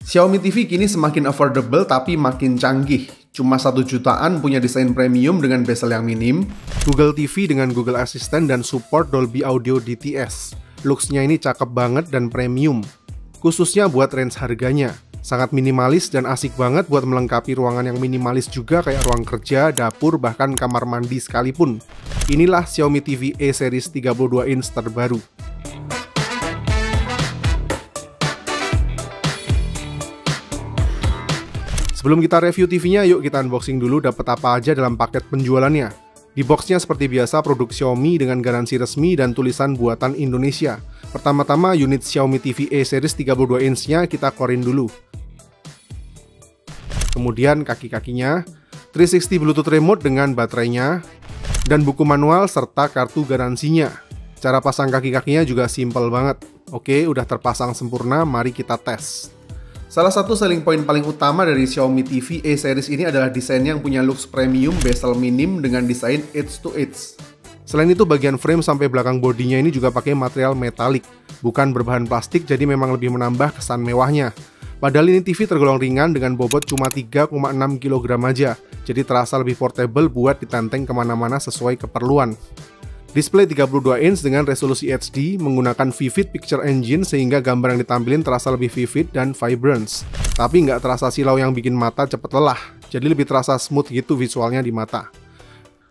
Xiaomi TV kini semakin affordable tapi makin canggih. Cuma 1 jutaan punya desain premium dengan bezel yang minim, Google TV dengan Google Assistant dan support Dolby Audio DTS. Looks-nya ini cakep banget dan premium. Khususnya buat range harganya. Sangat minimalis dan asik banget buat melengkapi ruangan yang minimalis juga kayak ruang kerja, dapur, bahkan kamar mandi sekalipun. Inilah Xiaomi TV A Series 32 inch terbaru. Sebelum kita review TV-nya, yuk kita unboxing dulu dapat apa aja dalam paket penjualannya. Di boxnya seperti biasa produk Xiaomi dengan garansi resmi dan tulisan buatan Indonesia. Pertama-tama unit Xiaomi TV A Series 32 inch-nya kita korin dulu. Kemudian kaki-kakinya, 360 Bluetooth remote dengan baterainya, dan buku manual serta kartu garansinya. Cara pasang kaki-kakinya juga simple banget. Oke, udah terpasang sempurna, mari kita tes. Salah satu selling point paling utama dari Xiaomi TV A Series ini adalah desainnya yang punya looks premium bezel minim dengan desain edge to edge. Selain itu bagian frame sampai belakang bodinya ini juga pakai material metalik, bukan berbahan plastik, jadi memang lebih menambah kesan mewahnya. Padahal ini TV tergolong ringan dengan bobot cuma 3,6 kg aja, jadi terasa lebih portable buat ditenteng kemana-mana sesuai keperluan. Display 32 inch dengan resolusi HD menggunakan Vivid Picture Engine sehingga gambar yang ditampilin terasa lebih vivid dan vibrant. Tapi nggak terasa silau yang bikin mata cepet lelah, jadi lebih terasa smooth gitu visualnya di mata.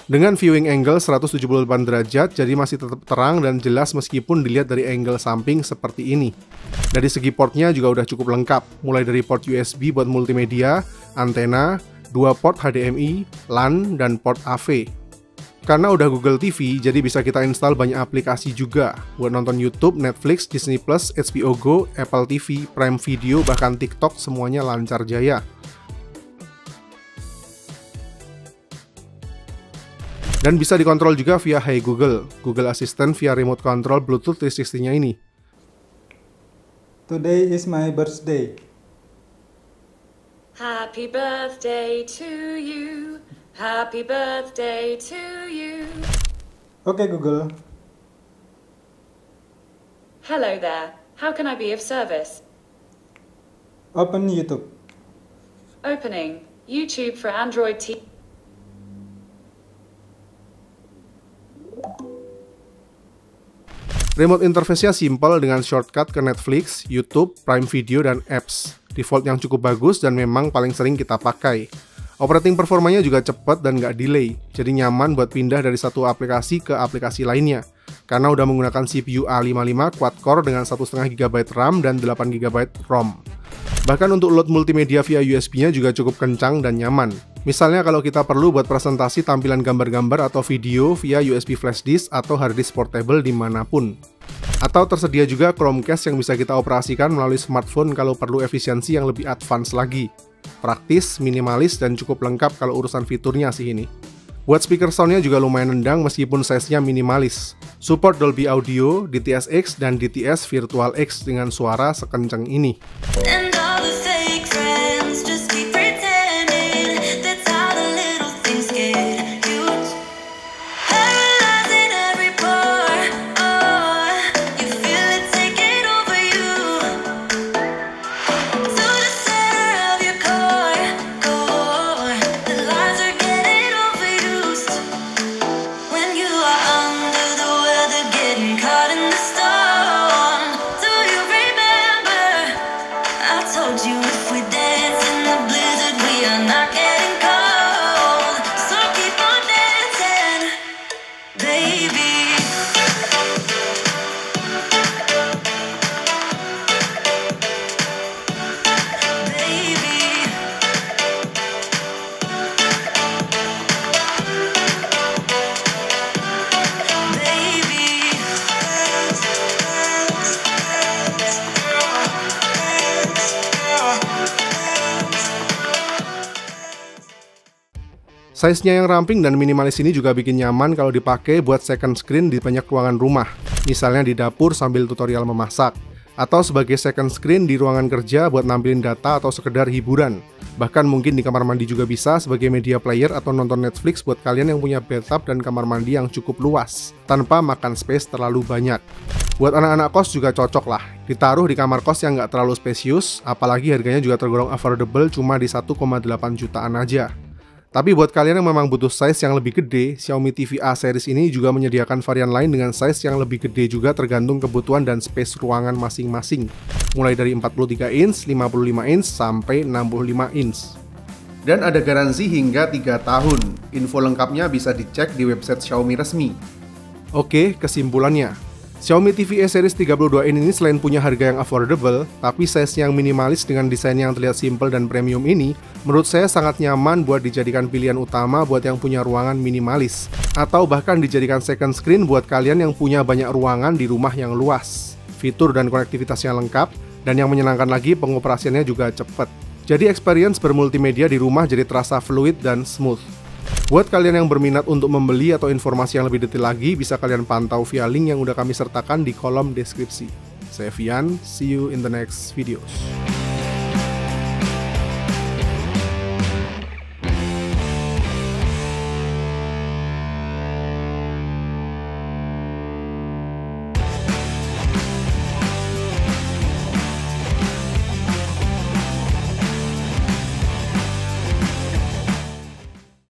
Dengan viewing angle 178 derajat, jadi masih tetap terang dan jelas meskipun dilihat dari angle samping seperti ini. Dari segi portnya juga udah cukup lengkap, mulai dari port USB buat multimedia, antena, 2 port HDMI, LAN, dan port AV. Karena udah Google TV, jadi bisa kita install banyak aplikasi juga buat nonton YouTube, Netflix, Disney+, HBO Go, Apple TV, Prime Video, bahkan TikTok semuanya lancar jaya. Dan bisa dikontrol juga via Hey Google, Google Assistant via remote control Bluetooth 360-nya ini. Today is my birthday. Happy birthday to you. Happy birthday to you. Okay, Google. Hello there. How can I be of service? Open YouTube. Opening YouTube for Android TV. Remote interface-nya simple dengan shortcut ke Netflix, YouTube, Prime Video, dan apps. Default yang cukup bagus dan memang paling sering kita pakai. Operating performanya juga cepat dan nggak delay, jadi nyaman buat pindah dari satu aplikasi ke aplikasi lainnya. Karena udah menggunakan CPU A55 quad-core dengan 1,5 GB RAM dan 8 GB ROM. Bahkan untuk load multimedia via USB-nya juga cukup kencang dan nyaman. Misalnya kalau kita perlu buat presentasi tampilan gambar-gambar atau video via USB flash disk atau hard disk portable dimanapun. Atau tersedia juga Chromecast yang bisa kita operasikan melalui smartphone kalau perlu efisiensi yang lebih advance lagi. Praktis, minimalis, dan cukup lengkap kalau urusan fiturnya sih ini. Buat speaker soundnya juga lumayan nendang meskipun size-nya minimalis. Support Dolby Audio, DTS-X, dan DTS Virtual X dengan suara sekencang ini. Size-nya yang ramping dan minimalis ini juga bikin nyaman kalau dipakai buat second screen di banyak ruangan rumah, misalnya di dapur sambil tutorial memasak, atau sebagai second screen di ruangan kerja buat nampilin data atau sekedar hiburan. Bahkan mungkin di kamar mandi juga bisa sebagai media player atau nonton Netflix buat kalian yang punya bathtub dan kamar mandi yang cukup luas, tanpa makan space terlalu banyak. Buat anak-anak kos juga cocok lah, ditaruh di kamar kos yang nggak terlalu spesius, apalagi harganya juga tergolong affordable cuma di 1,8 jutaan aja. Tapi buat kalian yang memang butuh size yang lebih gede, Xiaomi TV A series ini juga menyediakan varian lain dengan size yang lebih gede juga tergantung kebutuhan dan space ruangan masing-masing. Mulai dari 43 inch, 55 inch, sampai 65 inch. Dan ada garansi hingga 3 tahun. Info lengkapnya bisa dicek di website Xiaomi resmi. Oke, kesimpulannya. Xiaomi TV A series 32 in ini selain punya harga yang affordable, tapi size yang minimalis dengan desain yang terlihat simple dan premium ini, menurut saya sangat nyaman buat dijadikan pilihan utama buat yang punya ruangan minimalis. Atau bahkan dijadikan second screen buat kalian yang punya banyak ruangan di rumah yang luas. Fitur dan konektivitasnya lengkap, dan yang menyenangkan lagi pengoperasiannya juga cepat. Jadi experience bermultimedia di rumah jadi terasa fluid dan smooth. Buat kalian yang berminat untuk membeli atau informasi yang lebih detail lagi, bisa kalian pantau via link yang udah kami sertakan di kolom deskripsi. Saya Vian, see you in the next videos.